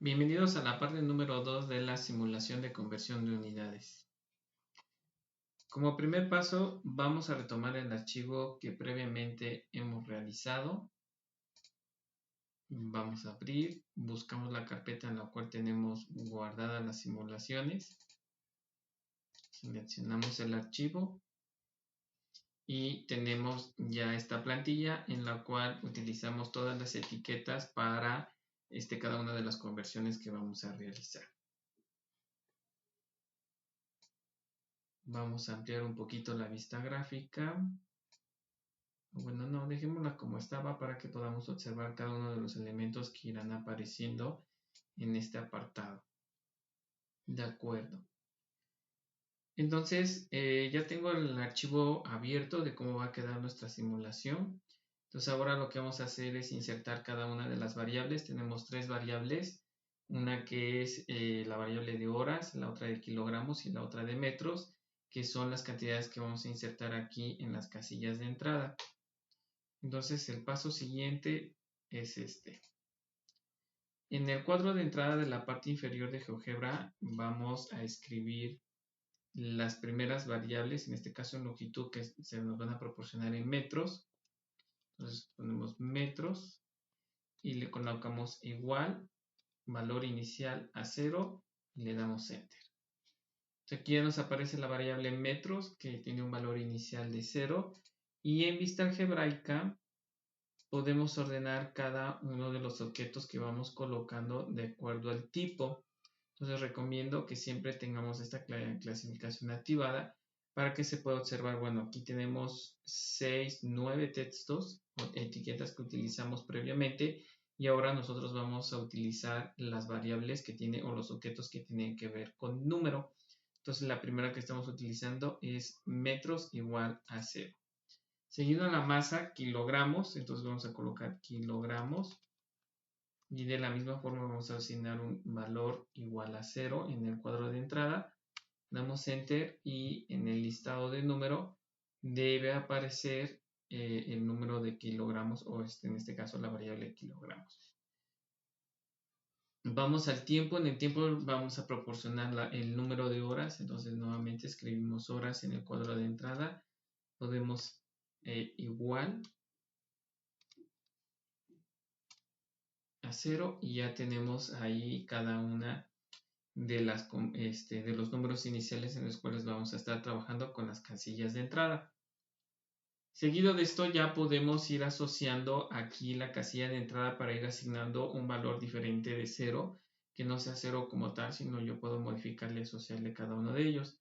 Bienvenidos a la parte número 2 de la simulación de conversión de unidades. Como primer paso, vamos a retomar el archivo que previamente hemos realizado. Vamos a abrir, buscamos la carpeta en la cual tenemos guardadas las simulaciones. Seleccionamos el archivo y tenemos ya esta plantilla en la cual utilizamos todas las etiquetas para cada una de las conversiones que vamos a realizar. Vamos a ampliar un poquito la vista gráfica. Bueno, no, dejémosla como estaba para que podamos observar cada uno de los elementos que irán apareciendo en este apartado. De acuerdo. Entonces, ya tengo el archivo abierto de cómo va a quedar nuestra simulación. Entonces, ahora lo que vamos a hacer es insertar cada una de las variables. Tenemos tres variables. Una que es la variable de horas, la otra de kilogramos y la otra de metros, que son las cantidades que vamos a insertar aquí en las casillas de entrada. Entonces el paso siguiente es este. En el cuadro de entrada de la parte inferior de GeoGebra vamos a escribir las primeras variables, en este caso en longitud, que se nos van a proporcionar en metros. Entonces ponemos metros y le colocamos igual, valor inicial a 0 y le damos Enter. Entonces aquí ya nos aparece la variable metros que tiene un valor inicial de 0 y en vista algebraica podemos ordenar cada uno de los objetos que vamos colocando de acuerdo al tipo. Entonces recomiendo que siempre tengamos esta clasificación activada para que se pueda observar. Bueno, aquí tenemos 9 textos o etiquetas que utilizamos previamente y ahora nosotros vamos a utilizar las variables que tiene o los objetos que tienen que ver con número. Entonces la primera que estamos utilizando es metros igual a 0. Seguido la masa, kilogramos, entonces vamos a colocar kilogramos y de la misma forma vamos a asignar un valor igual a 0 en el cuadro de entrada. Damos Enter y en el listado de número debe aparecer el número de kilogramos o en este caso la variable kilogramos. Vamos al tiempo, en el tiempo vamos a proporcionar el número de horas, entonces nuevamente escribimos horas en el cuadro de entrada. Podemos igual a 0 y ya tenemos ahí cada una de los números iniciales en los cuales vamos a estar trabajando con las casillas de entrada. Seguido de esto ya podemos ir asociando aquí la casilla de entrada para ir asignando un valor diferente de 0, que no sea 0 como tal, sino yo puedo modificarle y asociarle cada uno de ellos.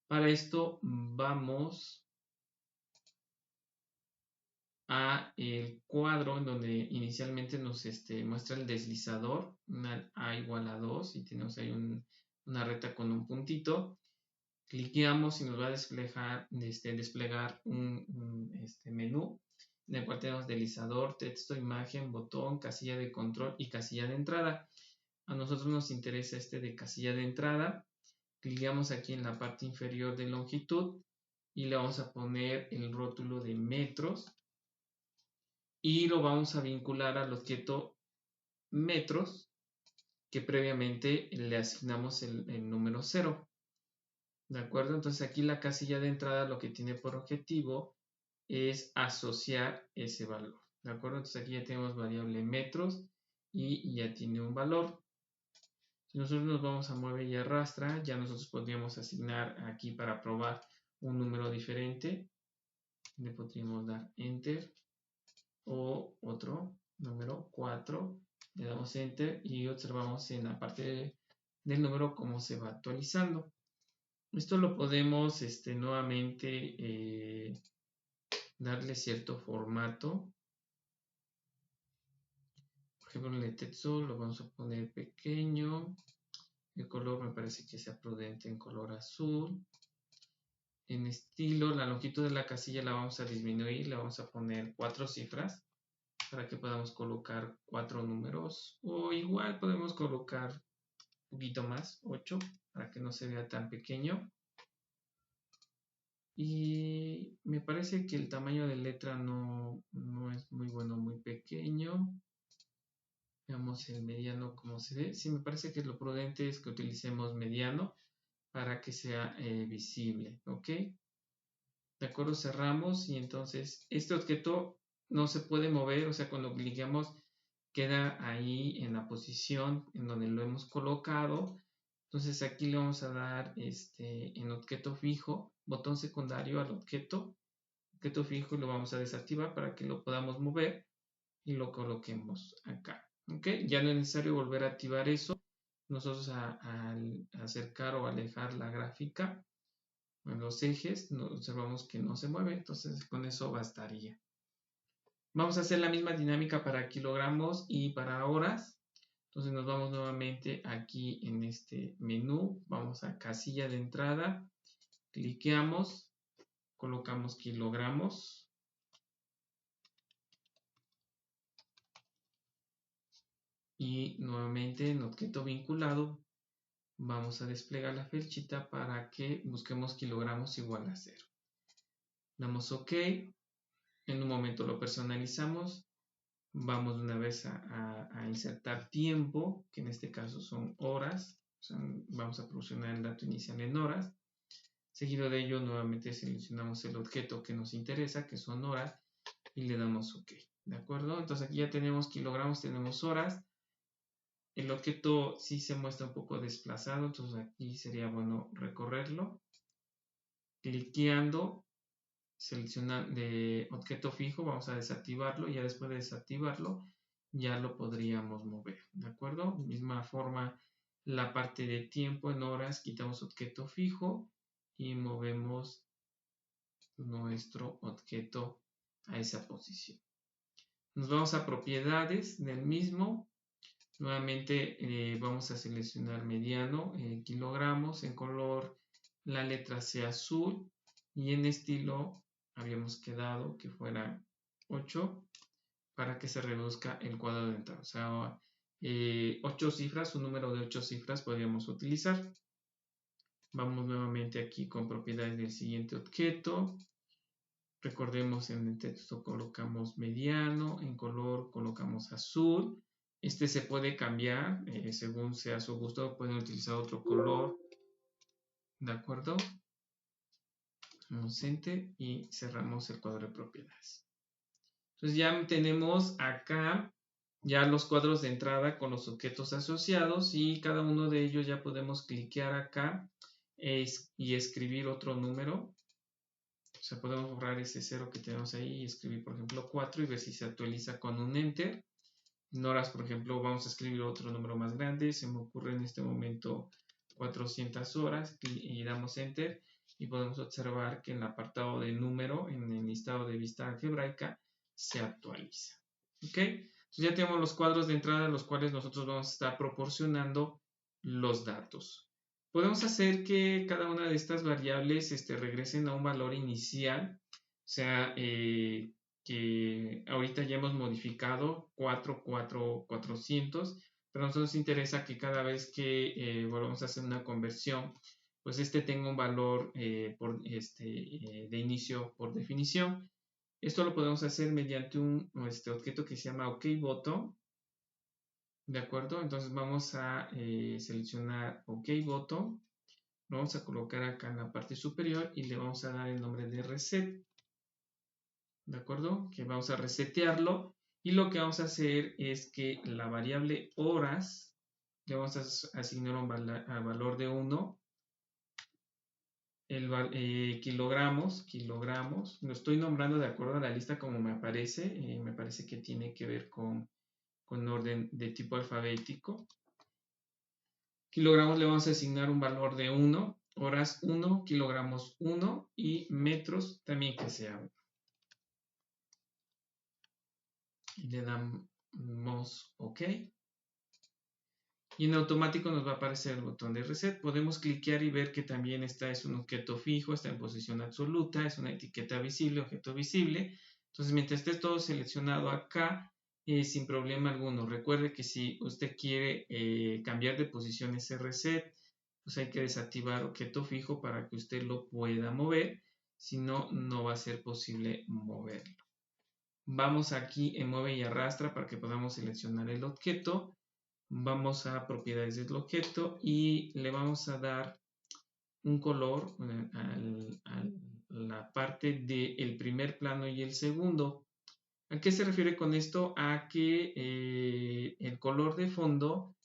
Para esto vamos a el cuadro en donde inicialmente nos muestra el deslizador, una A igual a 2 y tenemos ahí una recta con un puntito. Cliqueamos y nos va a desplegar un menú en el cual tenemos deslizador, texto, imagen, botón, casilla de control y casilla de entrada. A nosotros nos interesa este de casilla de entrada. Cliqueamos aquí en la parte inferior de longitud y le vamos a poner el rótulo de metros y lo vamos a vincular al objeto metros que previamente le asignamos el número 0. ¿De acuerdo? Entonces aquí la casilla de entrada lo que tiene por objetivo es asociar ese valor. ¿De acuerdo? Entonces aquí ya tenemos variable metros y ya tiene un valor. Si nosotros nos vamos a mueve y arrastra, ya nosotros podríamos asignar aquí para probar un número diferente. Le podríamos dar Enter o otro número 4. Le damos Enter y observamos en la parte del número cómo se va actualizando. Esto lo podemos nuevamente darle cierto formato. Por ejemplo, en el texto lo vamos a poner pequeño. El color me parece que sea prudente en color azul. En estilo, la longitud de la casilla la vamos a disminuir. Le vamos a poner 4 cifras para que podamos colocar 4 números. O igual podemos colocar un poquito más, 8, para que no se vea tan pequeño. Y me parece que el tamaño de letra no es muy bueno, muy pequeño. Veamos el mediano como se ve. Sí, me parece que lo prudente es que utilicemos mediano para que sea visible, ¿ok? De acuerdo, cerramos y entonces este objeto no se puede mover, o sea, cuando clicamos queda ahí en la posición en donde lo hemos colocado. Entonces aquí le vamos a dar en objeto fijo, botón secundario al objeto fijo y lo vamos a desactivar para que lo podamos mover y lo coloquemos acá. ¿Ok? Ya no es necesario volver a activar eso. Nosotros al acercar o alejar la gráfica en los ejes, observamos que no se mueve, entonces con eso bastaría. Vamos a hacer la misma dinámica para kilogramos y para horas. Entonces nos vamos nuevamente aquí en este menú, vamos a casilla de entrada, cliqueamos, colocamos kilogramos. Y nuevamente en objeto vinculado vamos a desplegar la flechita para que busquemos kilogramos igual a 0. Damos OK, en un momento lo personalizamos, vamos de una vez a insertar tiempo, que en este caso son horas, vamos a proporcionar el dato inicial en horas. Seguido de ello nuevamente seleccionamos el objeto que nos interesa, que son horas, y le damos OK. ¿De acuerdo? Entonces aquí ya tenemos kilogramos, tenemos horas. El objeto sí se muestra un poco desplazado, entonces aquí sería bueno recorrerlo. Cliqueando, seleccionar de objeto fijo, vamos a desactivarlo y ya después de desactivarlo ya lo podríamos mover, ¿de acuerdo? De misma forma, la parte de tiempo en horas, quitamos objeto fijo y movemos nuestro objeto a esa posición. Nos vamos a propiedades del mismo. Nuevamente vamos a seleccionar mediano, kilogramos, en color la letra C azul y en estilo habíamos quedado que fuera 8 para que se reduzca el cuadro de entrada. O sea, 8 cifras, un número de 8 cifras podríamos utilizar. Vamos nuevamente aquí con propiedades del siguiente objeto. Recordemos en el texto colocamos mediano, en color colocamos azul. Este se puede cambiar según sea su gusto, pueden utilizar otro color, ¿de acuerdo? Damos Enter y cerramos el cuadro de propiedades. Entonces ya tenemos acá ya los cuadros de entrada con los objetos asociados y cada uno de ellos ya podemos cliquear acá y escribir otro número. O sea, podemos borrar ese 0 que tenemos ahí y escribir, por ejemplo, 4 y ver si se actualiza con un Enter. En horas, por ejemplo, vamos a escribir otro número más grande. Se me ocurre en este momento 400 horas y damos Enter. Y podemos observar que en el apartado de número, en el listado de vista algebraica, se actualiza. ¿Ok? Entonces ya tenemos los cuadros de entrada, los cuales nosotros vamos a estar proporcionando los datos. Podemos hacer que cada una de estas variables regresen a un valor inicial, o sea, que ahorita ya hemos modificado 400, pero a nosotros nos interesa que cada vez que volvamos a hacer una conversión, pues tenga un valor de inicio por definición. Esto lo podemos hacer mediante un objeto que se llama OKButton. ¿De acuerdo? Entonces vamos a seleccionar OKButton. Lo vamos a colocar acá en la parte superior y le vamos a dar el nombre de reset. ¿De acuerdo? Que vamos a resetearlo. Y lo que vamos a hacer es que la variable horas le vamos a asignar un valor de 1. Kilogramos, lo estoy nombrando de acuerdo a la lista como me aparece. Me parece que tiene que ver con orden de tipo alfabético. Kilogramos le vamos a asignar un valor de 1, horas 1, kilogramos 1 y metros también que sea 1. Y le damos OK. Y en automático nos va a aparecer el botón de reset. Podemos cliquear y ver que también esta es un objeto fijo, está en posición absoluta, es una etiqueta visible, objeto visible. Entonces mientras esté todo seleccionado acá, sin problema alguno. Recuerde que si usted quiere cambiar de posición ese reset, pues hay que desactivar objeto fijo para que usted lo pueda mover. Si no, no va a ser posible moverlo. Vamos aquí en mueve y arrastra para que podamos seleccionar el objeto. Vamos a propiedades del objeto y le vamos a dar un color a la parte del primer plano y el segundo. ¿A qué se refiere con esto? A que el color de fondo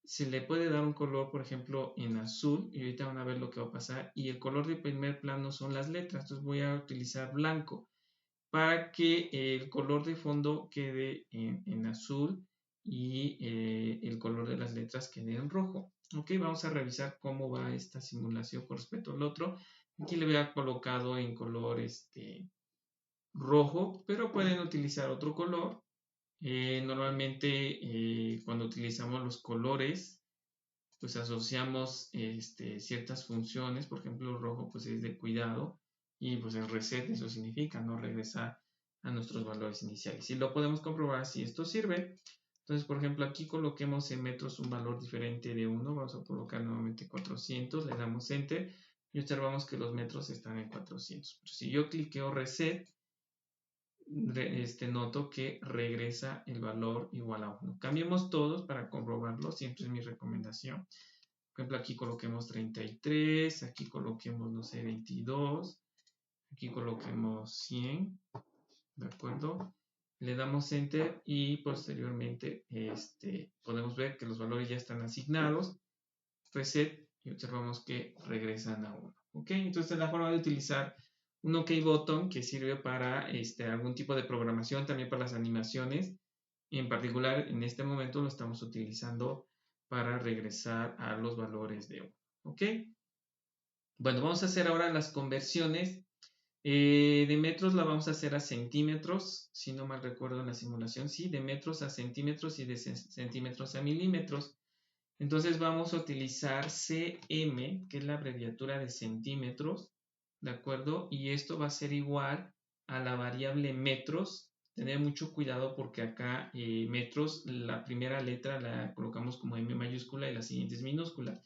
se le puede dar un color, por ejemplo, en azul, y ahorita van a ver lo que va a pasar, y el color de primer plano son las letras, entonces voy a utilizar blanco para que el color de fondo quede en azul y el color de las letras quede en rojo. Ok, vamos a revisar cómo va esta simulación con respecto al otro. Aquí le había colocado en color rojo, pero pueden utilizar otro color. Normalmente cuando utilizamos los colores, pues asociamos ciertas funciones. Por ejemplo, el rojo pues es de cuidado y pues el reset, eso significa no regresar a nuestros valores iniciales. Y lo podemos comprobar si esto sirve. Entonces, por ejemplo, aquí coloquemos en metros un valor diferente de 1. Vamos a colocar nuevamente 400, le damos Enter y observamos que los metros están en 400. Pero si yo cliqueo Reset, noto que regresa el valor igual a 1. Cambiemos todos para comprobarlo, siempre es mi recomendación. Por ejemplo, aquí coloquemos 33, aquí coloquemos, no sé, 22, aquí coloquemos 100, ¿de acuerdo? Le damos Enter y posteriormente podemos ver que los valores ya están asignados. Reset y observamos que regresan a 1. ¿Ok? Entonces, la forma de utilizar un OK button que sirve para algún tipo de programación, también para las animaciones. Y en particular, en este momento lo estamos utilizando para regresar a los valores de 1. ¿Ok? Bueno, vamos a hacer ahora las conversiones. De metros la vamos a hacer a centímetros, si no mal recuerdo en la simulación, sí, de metros a centímetros y de centímetros a milímetros. Entonces vamos a utilizar cm, que es la abreviatura de centímetros, ¿de acuerdo? Y esto va a ser igual a la variable metros. Tener mucho cuidado porque acá metros, la primera letra la colocamos como M mayúscula y la siguiente es minúscula.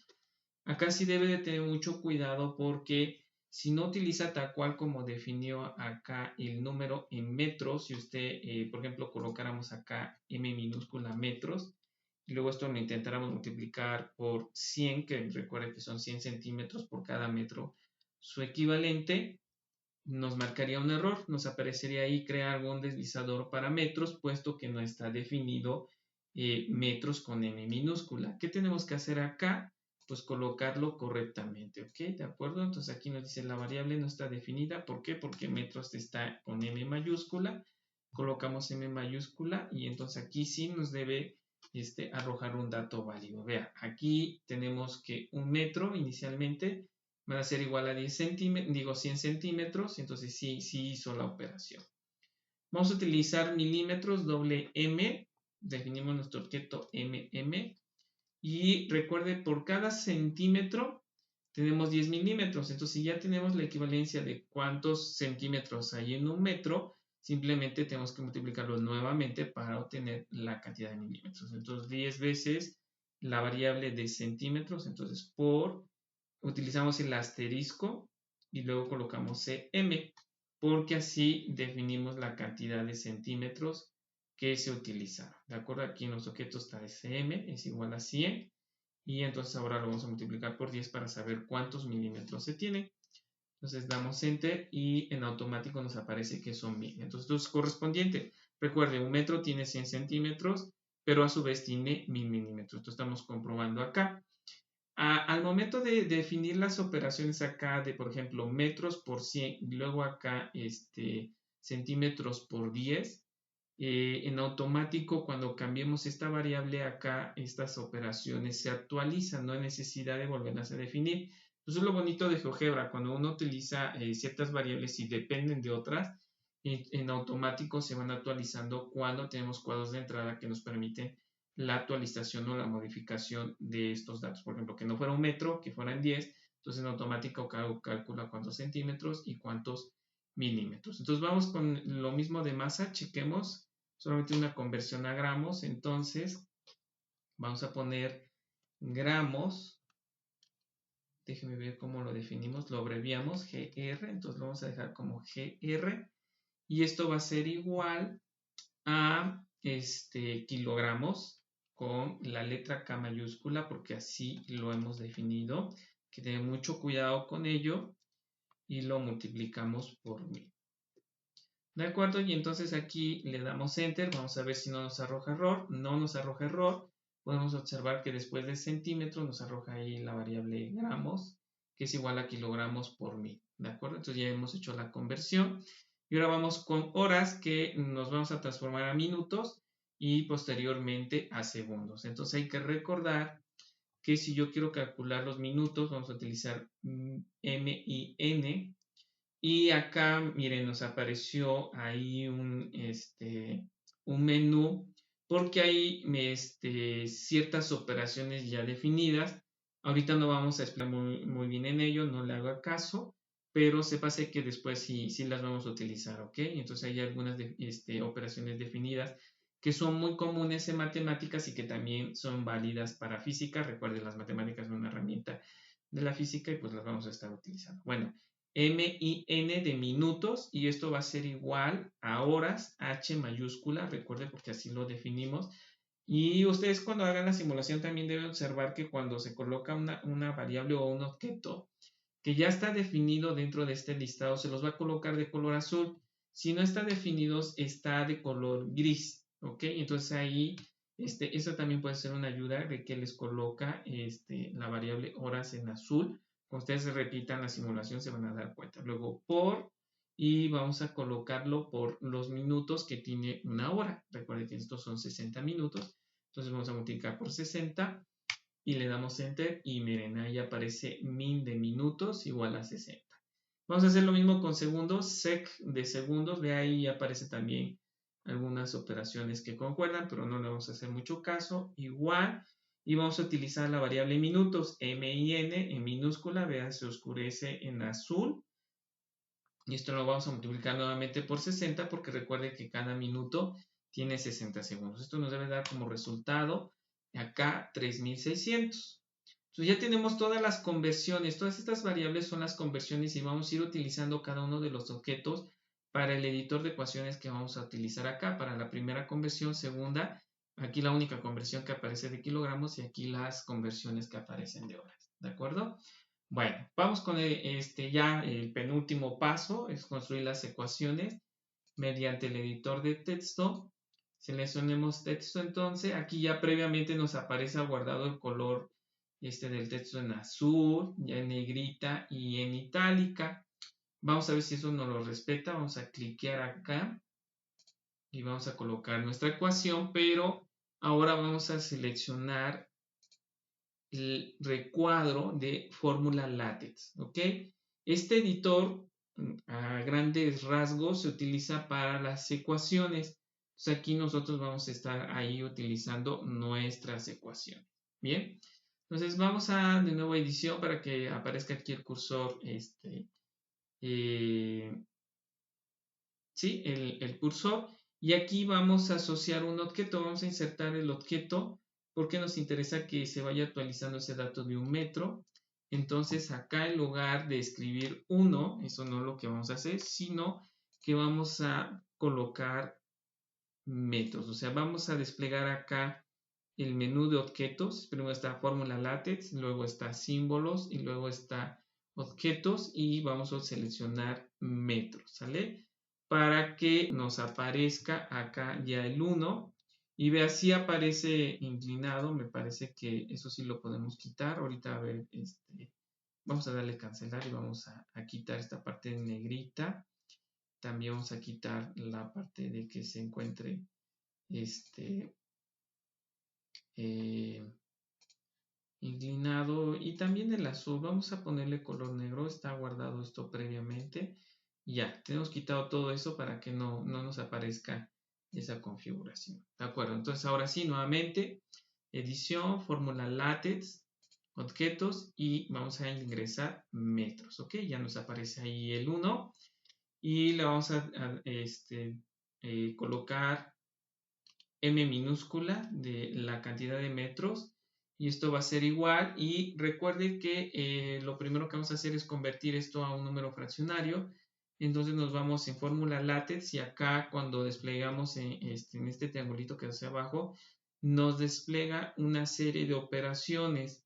Acá sí debe de tener mucho cuidado porque si no utiliza tal cual como definió acá el número en metros, si usted, por ejemplo, colocáramos acá M minúscula metros, y luego esto lo intentáramos multiplicar por 100, que recuerde que son 100 centímetros por cada metro, su equivalente nos marcaría un error, nos aparecería ahí crear algún deslizador para metros, puesto que no está definido metros con M minúscula. ¿Qué tenemos que hacer acá? Pues colocarlo correctamente, ¿ok? ¿De acuerdo? Entonces aquí nos dice la variable no está definida. ¿Por qué? Porque metros está con M mayúscula. Colocamos M mayúscula y entonces aquí sí nos debe arrojar un dato válido. Vea, aquí tenemos que un metro inicialmente van a ser igual a 10 centímetros, digo 100 centímetros, entonces sí hizo la operación. Vamos a utilizar milímetros, doble M, definimos nuestro objeto MM, y recuerde, por cada centímetro tenemos 10 milímetros, entonces si ya tenemos la equivalencia de cuántos centímetros hay en un metro, simplemente tenemos que multiplicarlo nuevamente para obtener la cantidad de milímetros. Entonces 10 veces la variable de centímetros, entonces utilizamos el asterisco y luego colocamos cm, porque así definimos la cantidad de centímetros que se utilizaron. ¿De acuerdo? Aquí en los objetos está cm, es igual a 100, y entonces ahora lo vamos a multiplicar por 10 para saber cuántos milímetros se tiene. Entonces damos Enter y en automático nos aparece que son 1000. Entonces esto es correspondiente. Recuerde, un metro tiene 100 centímetros, pero a su vez tiene 1000 milímetros. Esto estamos comprobando acá. Al momento de definir las operaciones acá de, por ejemplo, metros por 100 y luego acá centímetros por 10, en automático cuando cambiemos esta variable acá, estas operaciones se actualizan, no hay necesidad de volverlas a definir. Eso es lo bonito de GeoGebra, cuando uno utiliza ciertas variables y dependen de otras, en automático se van actualizando cuando tenemos cuadros de entrada que nos permiten la actualización o la modificación de estos datos. Por ejemplo, que no fuera un metro, que fueran 10, entonces en automático calcula cuántos centímetros y cuántos milímetros. Entonces vamos con lo mismo de masa, chequemos solamente una conversión a gramos, entonces vamos a poner gramos, déjenme ver cómo lo definimos, lo abreviamos, GR, entonces lo vamos a dejar como GR, y esto va a ser igual a kilogramos con la letra K mayúscula, porque así lo hemos definido, que tener mucho cuidado con ello, y lo multiplicamos por 1000. ¿De acuerdo? Y entonces aquí le damos Enter, vamos a ver si no nos arroja error, no nos arroja error, podemos observar que después de centímetros nos arroja ahí la variable gramos, que es igual a kilogramos por 1000, ¿de acuerdo? Entonces ya hemos hecho la conversión, y ahora vamos con horas, que nos vamos a transformar a minutos, y posteriormente a segundos. Entonces hay que recordar que si yo quiero calcular los minutos, vamos a utilizar M y N, y acá, miren, nos apareció ahí un menú, porque hay ciertas operaciones ya definidas. Ahorita no vamos a explicar muy bien en ello, no le hago caso, pero sépase que después sí las vamos a utilizar, ¿ok? Entonces hay algunas operaciones definidas que son muy comunes en matemáticas y que también son válidas para física. Recuerden, las matemáticas son una herramienta de la física y pues las vamos a estar utilizando. Bueno, MIN de minutos, y esto va a ser igual a horas, H mayúscula, recuerde, porque así lo definimos. Y ustedes cuando hagan la simulación también deben observar que cuando se coloca una variable o un objeto que ya está definido dentro de este listado, se los va a colocar de color azul. Si no está definido, está de color gris, ¿ok? Entonces ahí, eso también puede ser una ayuda de que les coloca la variable horas en azul. Cuando ustedes repitan la simulación se van a dar cuenta. Luego por, y vamos a colocarlo por los minutos que tiene una hora. Recuerden que estos son 60 minutos. Entonces vamos a multiplicar por 60 y le damos Enter, y miren, ahí aparece min de minutos igual a 60. Vamos a hacer lo mismo con segundos, sec de segundos, ve ahí aparece también algunas operaciones que concuerdan, pero no le vamos a hacer mucho caso, igual, y vamos a utilizar la variable minutos, MIN en minúscula, vean, se oscurece en azul, y esto lo vamos a multiplicar nuevamente por 60, porque recuerde que cada minuto tiene 60 segundos. Esto nos debe dar como resultado acá 3600. Entonces ya tenemos todas las conversiones, todas estas variables son las conversiones, y vamos a ir utilizando cada uno de los objetos para el editor de ecuaciones que vamos a utilizar acá. Para la primera conversión, segunda, aquí la única conversión que aparece de kilogramos, y aquí las conversiones que aparecen de horas, ¿de acuerdo? Bueno, vamos con ya el penúltimo paso, es construir las ecuaciones mediante el editor de texto. Seleccionemos texto, entonces aquí ya previamente nos aparece guardado el color del texto en azul, ya en negrita y en itálica. Vamos a ver si eso nos lo respeta. Vamos a cliquear acá y vamos a colocar nuestra ecuación, pero ahora vamos a seleccionar el recuadro de fórmula látex, ¿ok? Este editor a grandes rasgos se utiliza para las ecuaciones. Entonces aquí nosotros vamos a estar ahí utilizando nuestras ecuaciones. Bien, entonces vamos a de nuevo edición para que aparezca aquí el cursor, ¿sí? El cursor, y aquí vamos a asociar un objeto, vamos a insertar el objeto porque nos interesa que se vaya actualizando ese dato de 1 metro. Entonces acá en lugar de escribir 1, eso no es lo que vamos a hacer, sino que vamos a colocar metros, o sea, vamos a desplegar acá el menú de objetos. Primero está fórmula látex, luego está símbolos y luego está objetos, y vamos a seleccionar metros, ¿sale? Para que nos aparezca acá ya el 1, y vea si aparece inclinado. Me parece que eso sí lo podemos quitar. Ahorita a ver, vamos a darle cancelar y vamos a quitar esta parte negrita. También vamos a quitar la parte de que se encuentre eh, inclinado, y también el azul. Vamos a ponerle color negro, está guardado esto previamente. Ya, tenemos quitado todo eso para que no nos aparezca esa configuración. ¿De acuerdo? Entonces ahora sí, nuevamente, edición, fórmula látex, objetos, y vamos a ingresar metros. ¿Ok? Ya nos aparece ahí el 1, y le vamos a colocar M minúscula de la cantidad de metros, y esto va a ser igual. Y recuerde que lo primero que vamos a hacer es convertir esto a un número fraccionario. Entonces nos vamos en fórmula LaTeX y acá cuando desplegamos en este triangulito que hacia abajo, nos despliega una serie de operaciones,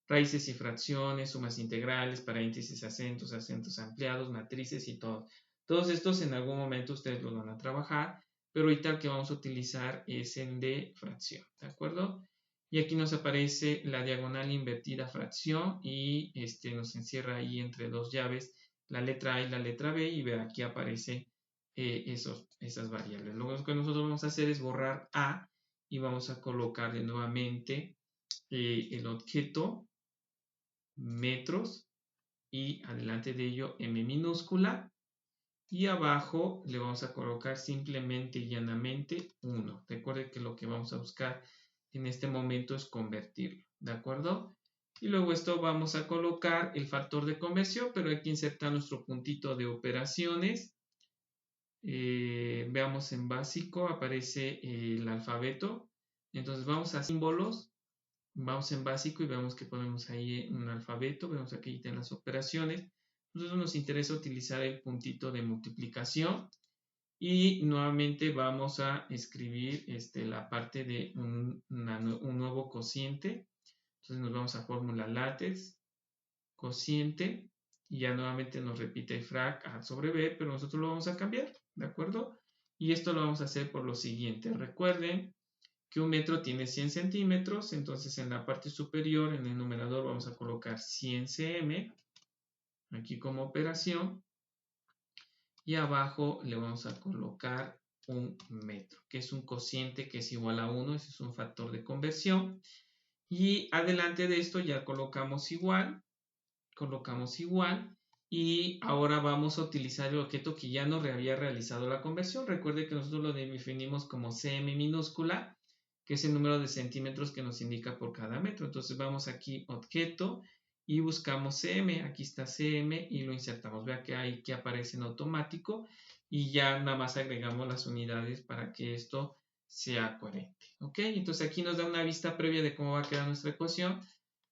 raíces y fracciones, sumas integrales, paréntesis, acentos, acentos ampliados, matrices y todo. Todos estos en algún momento ustedes los van a trabajar, pero ahorita el que vamos a utilizar es el de fracción, ¿de acuerdo? Y aquí nos aparece la diagonal invertida fracción y nos encierra ahí entre dos llaves la letra A y la letra B y ve aquí aparece esas variables. Lo que nosotros vamos a hacer es borrar A y vamos a colocarle nuevamente el objeto metros y adelante de ello M minúscula y abajo le vamos a colocar simplemente y llanamente 1. Recuerde que lo que vamos a buscar en este momento es convertirlo, ¿de acuerdo? Y luego esto vamos a colocar el factor de conversión, pero aquí insertar nuestro puntito de operaciones. Veamos en básico, aparece el alfabeto. Entonces vamos a símbolos, vamos en básico y vemos que ponemos ahí un alfabeto, vemos aquí en las operaciones. Nosotros nos interesa utilizar el puntito de multiplicación y nuevamente vamos a escribir la parte de un nuevo cociente. Entonces nos vamos a fórmula LaTeX, cociente, y ya nuevamente nos repite frac A sobre B, pero nosotros lo vamos a cambiar, ¿de acuerdo? Y esto lo vamos a hacer por lo siguiente. Recuerden que un metro tiene 100 centímetros, entonces en la parte superior, en el numerador, vamos a colocar 100 cm, aquí como operación, y abajo le vamos a colocar un metro, que es un cociente que es igual a 1, ese es un factor de conversión. Y adelante de esto ya colocamos igual, y ahora vamos a utilizar el objeto que ya nos había realizado la conversión. Recuerde que nosotros lo definimos como cm minúscula, que es el número de centímetros que nos indica por cada metro. Entonces vamos aquí, objeto, y buscamos cm, aquí está cm y lo insertamos. Vea que ahí que aparece en automático y ya nada más agregamos las unidades para que esto sea coherente. ¿Ok? Entonces aquí nos da una vista previa de cómo va a quedar nuestra ecuación.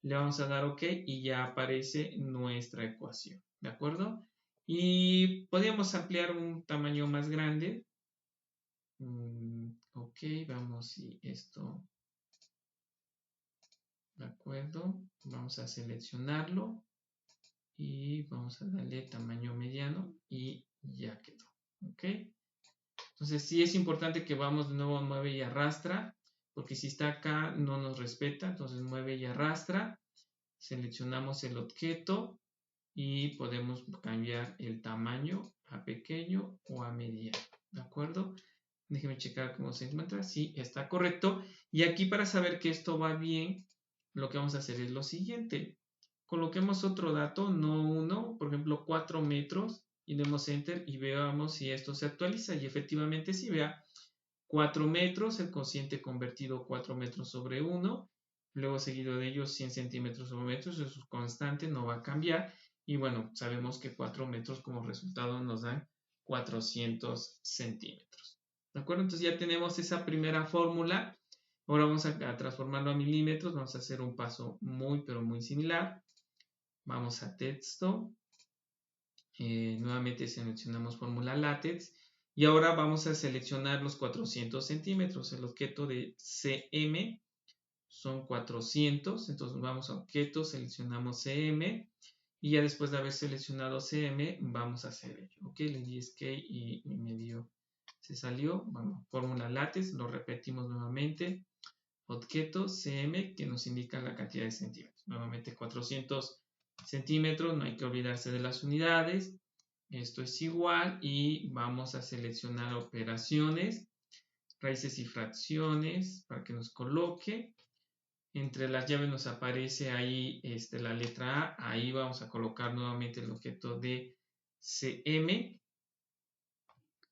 Le vamos a dar OK y ya aparece nuestra ecuación. ¿De acuerdo? Y podríamos ampliar un tamaño más grande. Ok, vamos si esto. ¿De acuerdo? Vamos a seleccionarlo y vamos a darle tamaño mediano y ya quedó. ¿Ok? Entonces sí es importante que vamos de nuevo a mueve y arrastra, porque si está acá no nos respeta, entonces mueve y arrastra. Seleccionamos el objeto y podemos cambiar el tamaño a pequeño o a mediano. ¿De acuerdo? Déjeme checar cómo se encuentra. Sí, está correcto. Y aquí para saber que esto va bien, lo que vamos a hacer es lo siguiente. Coloquemos otro dato, no uno, por ejemplo 4 metros, y demos enter y veamos si esto se actualiza. Y efectivamente sí, vea, 4 metros, el cociente convertido 4 metros sobre 1, luego seguido de ello 100 centímetros sobre metros, eso es constante, no va a cambiar. Y bueno, sabemos que 4 metros como resultado nos dan 400 centímetros. ¿De acuerdo? Entonces ya tenemos esa primera fórmula. Ahora vamos a transformarlo a milímetros. Vamos a hacer un paso muy, pero muy similar. Vamos a texto. Nuevamente seleccionamos fórmula LaTeX. Y ahora vamos a seleccionar los 400 centímetros. El objeto de CM son 400. Entonces vamos a objeto, seleccionamos CM. Y ya después de haber seleccionado CM, vamos a hacer ello. Ok, le di Escape y me dio, se salió. Bueno, fórmula LaTeX, lo repetimos nuevamente. Objeto CM, que nos indica la cantidad de centímetros. Nuevamente 400 centímetros, no hay que olvidarse de las unidades. Esto es igual y vamos a seleccionar operaciones, raíces y fracciones para que nos coloque. Entre las llaves nos aparece ahí la letra A. Ahí vamos a colocar nuevamente el objeto de CM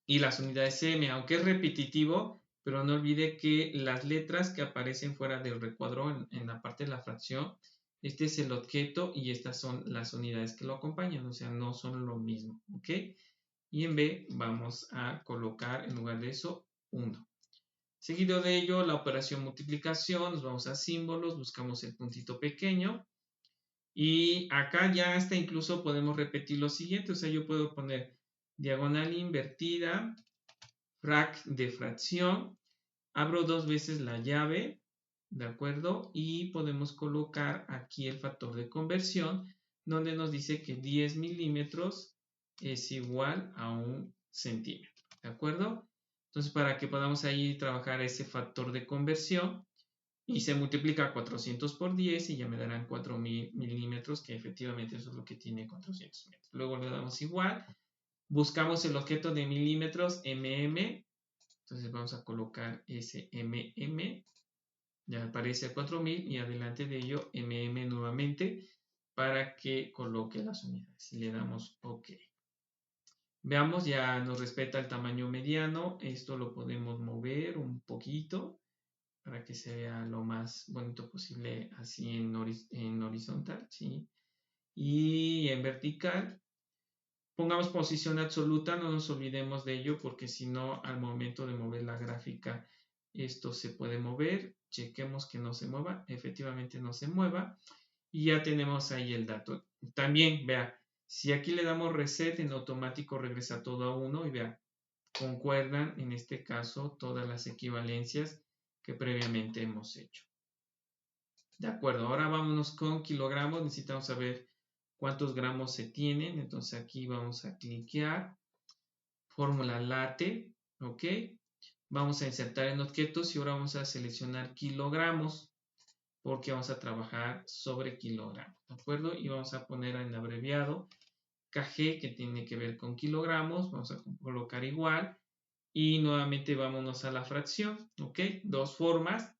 y las unidades CM, aunque es repetitivo, pero no olvide que las letras que aparecen fuera del recuadro en la parte de la fracción, este es el objeto y estas son las unidades que lo acompañan, o sea, no son lo mismo, ¿ok? Y en B vamos a colocar en lugar de eso 1. Seguido de ello, la operación multiplicación, nos vamos a símbolos, buscamos el puntito pequeño y acá ya hasta incluso podemos repetir lo siguiente, o sea, yo puedo poner diagonal invertida, frac de fracción, abro 2 veces la llave, ¿de acuerdo? Y podemos colocar aquí el factor de conversión, donde nos dice que 10 milímetros es igual a 1 centímetro, ¿de acuerdo? Entonces, para que podamos ahí trabajar ese factor de conversión, y se multiplica 400 por 10 y ya me darán 4000 milímetros, que efectivamente eso es lo que tiene 400 metros. Luego le damos igual, buscamos el objeto de milímetros mm, entonces vamos a colocar ese mm, ya aparece 4000 y adelante de ello nuevamente para que coloque las unidades y le damos OK. Veamos, ya nos respeta el tamaño mediano, esto lo podemos mover un poquito para que se vea lo más bonito posible así en horizontal, ¿sí? Y en vertical, pongamos posición absoluta, no nos olvidemos de ello porque si no al momento de mover la gráfica esto se puede mover, chequemos que no se mueva, efectivamente no se mueva y ya tenemos ahí el dato. También vea, si aquí le damos reset en automático regresa todo a 1 y vea, concuerdan en este caso todas las equivalencias que previamente hemos hecho. De acuerdo, ahora vámonos con kilogramos, necesitamos saber cuántos gramos se tienen, entonces aquí vamos a cliquear, fórmula late, ok, vamos a insertar en objetos y ahora vamos a seleccionar kilogramos, porque vamos a trabajar sobre kilogramos, ¿de acuerdo? Y vamos a poner en abreviado KG, que tiene que ver con kilogramos, vamos a colocar igual, y nuevamente vámonos a la fracción, ok, dos formas.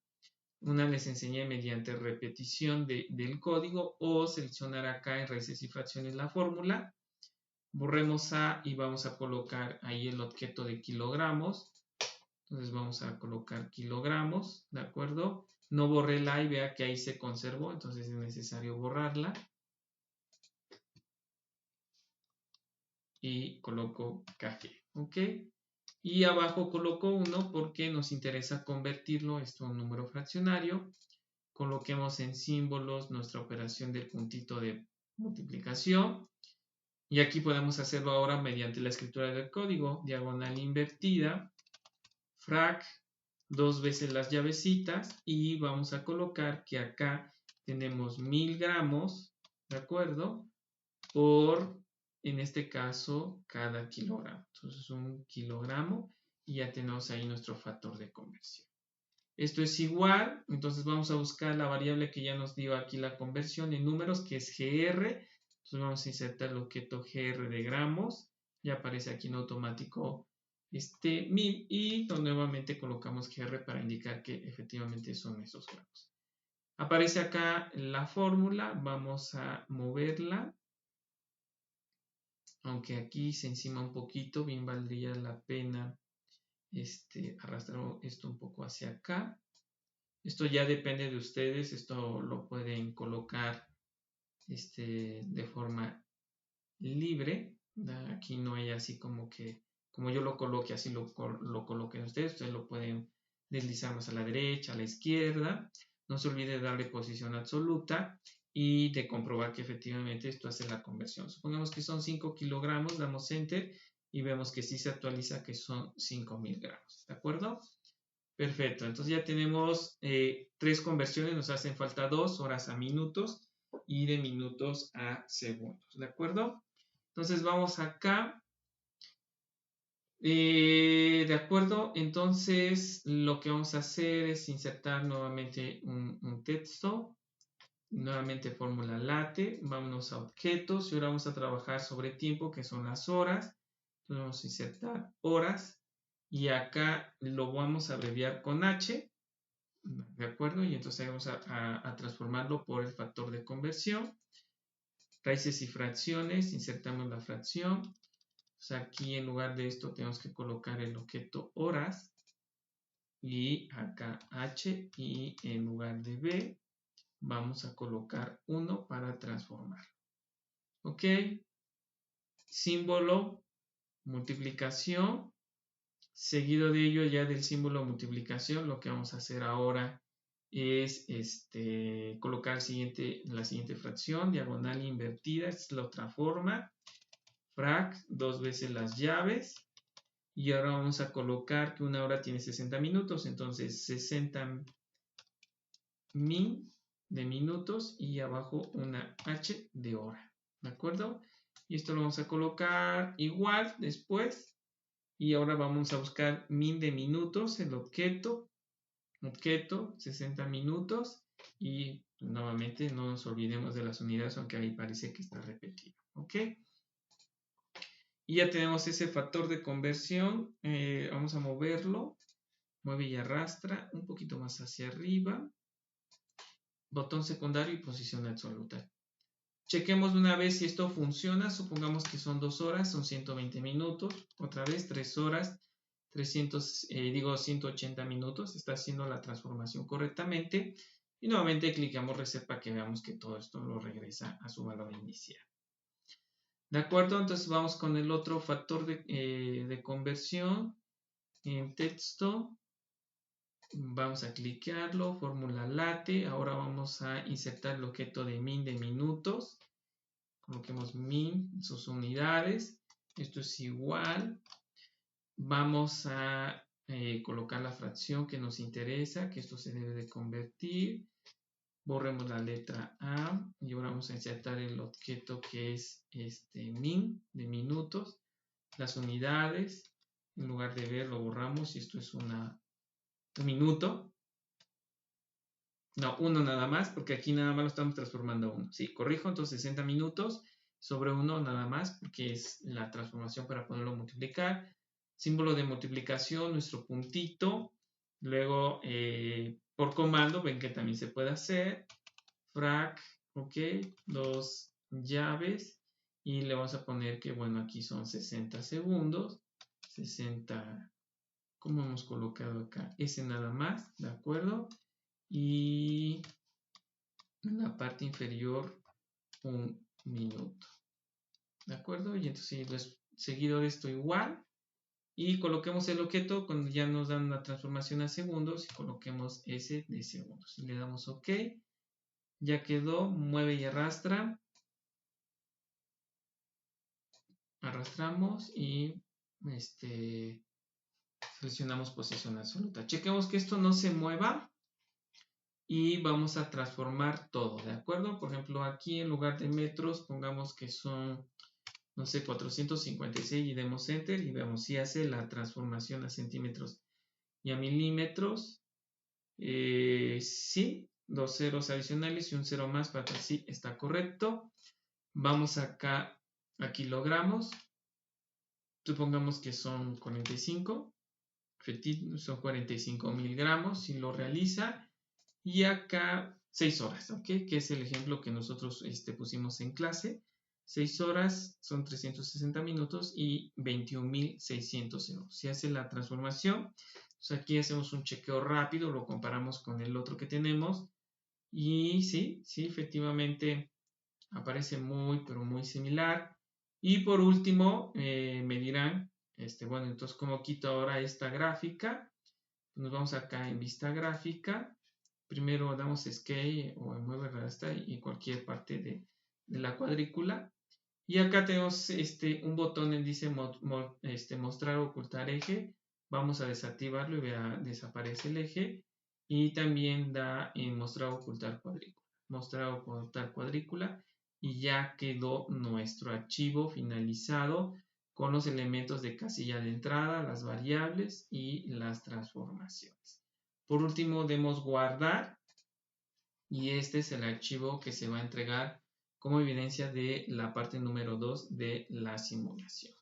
Una les enseñé mediante repetición del código o seleccionar acá en raíces y fracciones la fórmula. Borremos A y vamos a colocar ahí el objeto de kilogramos. Entonces vamos a colocar kilogramos, ¿de acuerdo? No borré la A y vea que ahí se conservó, entonces es necesario borrarla. Y coloco KG, ¿ok? Y abajo coloco 1 porque nos interesa convertirlo esto a un número fraccionario. Coloquemos en símbolos nuestra operación del puntito de multiplicación. Y aquí podemos hacerlo ahora mediante la escritura del código. Diagonal invertida, frac, 2 veces las llavecitas. Y vamos a colocar que acá tenemos 1000 gramos, ¿de acuerdo? Por, en este caso, cada kilogramo. Entonces, 1 kilogramo y ya tenemos ahí nuestro factor de conversión. Esto es igual, entonces vamos a buscar la variable que ya nos dio aquí la conversión en números, que es GR. Entonces vamos a insertar el objeto GR de gramos. Ya aparece aquí en automático 1000 y nuevamente colocamos GR para indicar que efectivamente son esos gramos. Aparece acá la fórmula, vamos a moverla. Aunque aquí se encima un poquito, bien valdría la pena arrastrar esto un poco hacia acá. Esto ya depende de ustedes, esto lo pueden colocar de forma libre. Aquí no hay así como que, como yo lo coloque, así lo coloquen ustedes lo pueden deslizar más a la derecha, a la izquierda. No se olvide de darle posición absoluta y de comprobar que efectivamente esto hace la conversión. Supongamos que son 5 kilogramos, damos Enter y vemos que sí se actualiza que son 5000 gramos, ¿de acuerdo? Perfecto, entonces ya tenemos 3 conversiones, nos hacen falta 2 horas a minutos y de minutos a segundos, ¿de acuerdo? Entonces vamos acá, de acuerdo, entonces lo que vamos a hacer es insertar nuevamente un texto, nuevamente fórmula late, vámonos a objetos y ahora vamos a trabajar sobre tiempo, que son las horas. Entonces vamos a insertar horas y acá lo vamos a abreviar con H, ¿de acuerdo? Y entonces vamos a transformarlo por el factor de conversión. Raíces y fracciones, insertamos la fracción. Entonces aquí en lugar de esto tenemos que colocar el objeto horas y acá H y en lugar de B vamos a colocar 1 para transformar. ¿Ok? Símbolo multiplicación. Seguido de ello, ya del símbolo multiplicación, lo que vamos a hacer ahora es colocar la siguiente fracción, diagonal invertida, esta es la otra forma. frac 2 veces las llaves. Y ahora vamos a colocar que una hora tiene 60 minutos. Entonces 60 min de minutos y abajo una h de hora. ¿De acuerdo? Y esto lo vamos a colocar igual después. Y ahora vamos a buscar min de minutos, el objeto 60 minutos. Y nuevamente no nos olvidemos de las unidades, aunque ahí parece que está repetido. ¿Ok? Y ya tenemos ese factor de conversión. Vamos a moverlo. Mueve y arrastra un poquito más hacia arriba. Botón secundario y posición absoluta. Chequemos de una vez si esto funciona. Supongamos que son 2 horas, son 120 minutos. Otra vez 3 horas, 180 minutos. Está haciendo la transformación correctamente. Y nuevamente clicamos reset para que veamos que todo esto lo regresa a su valor inicial. ¿De acuerdo? Entonces vamos con el otro factor de conversión en texto. Vamos a clicarlo, fórmula late. Ahora vamos a insertar el objeto de min de minutos. Coloquemos min, sus unidades. Esto es igual. Vamos a colocar la fracción que nos interesa, que esto se debe de convertir. Borremos la letra A y ahora vamos a insertar el objeto que es min de minutos. Las unidades, en lugar de ver, lo borramos y esto es un minuto. No, uno nada más, porque aquí nada más lo estamos transformando a 1. Sí, corrijo, entonces 60 minutos sobre 1 nada más, porque es la transformación para poderlo multiplicar. Símbolo de multiplicación, nuestro puntito. Luego, por comando, ven que también se puede hacer. Frac, ok, 2 llaves. Y le vamos a poner que, bueno, aquí son 60 segundos. 60, ¿cómo hemos colocado acá? Ese nada más, ¿de acuerdo? Y en la parte inferior 1 minuto. ¿De acuerdo? Y entonces seguido de esto igual. Y coloquemos el objeto cuando ya nos dan una transformación a segundos y coloquemos ese de segundos. Y le damos OK. Ya quedó. Mueve y arrastra. Arrastramos y seleccionamos posición absoluta. Chequemos que esto no se mueva. Y vamos a transformar todo, ¿de acuerdo? Por ejemplo, aquí en lugar de metros, pongamos que son, no sé, 456 y demos Enter y veamos si hace la transformación a centímetros y a milímetros. Sí, 2 ceros adicionales y un 0 más para que sí está correcto. Vamos acá a kilogramos. Supongamos que son 45. Son 45.000 gramos. Si lo realiza. Y acá 6 horas, ¿ok? Que es el ejemplo que nosotros pusimos en clase. 6 horas son 360 minutos y 21.600 euros. Si hace la transformación, pues aquí hacemos un chequeo rápido, lo comparamos con el otro que tenemos. Y sí, efectivamente aparece muy, pero muy similar. Y por último, me dirán, bueno, entonces, ¿cómo quito ahora esta gráfica? Nos vamos acá en vista gráfica. Primero damos escape o mueve arrastra y cualquier parte de la cuadrícula. Y acá tenemos un botón que dice mostrar o ocultar eje. Vamos a desactivarlo y desaparece el eje. Y también da en mostrar o ocultar cuadrícula. Mostrar o ocultar cuadrícula. Y ya quedó nuestro archivo finalizado con los elementos de casilla de entrada, las variables y las transformaciones. Por último, demos guardar y este es el archivo que se va a entregar como evidencia de la parte número 2 de la simulación.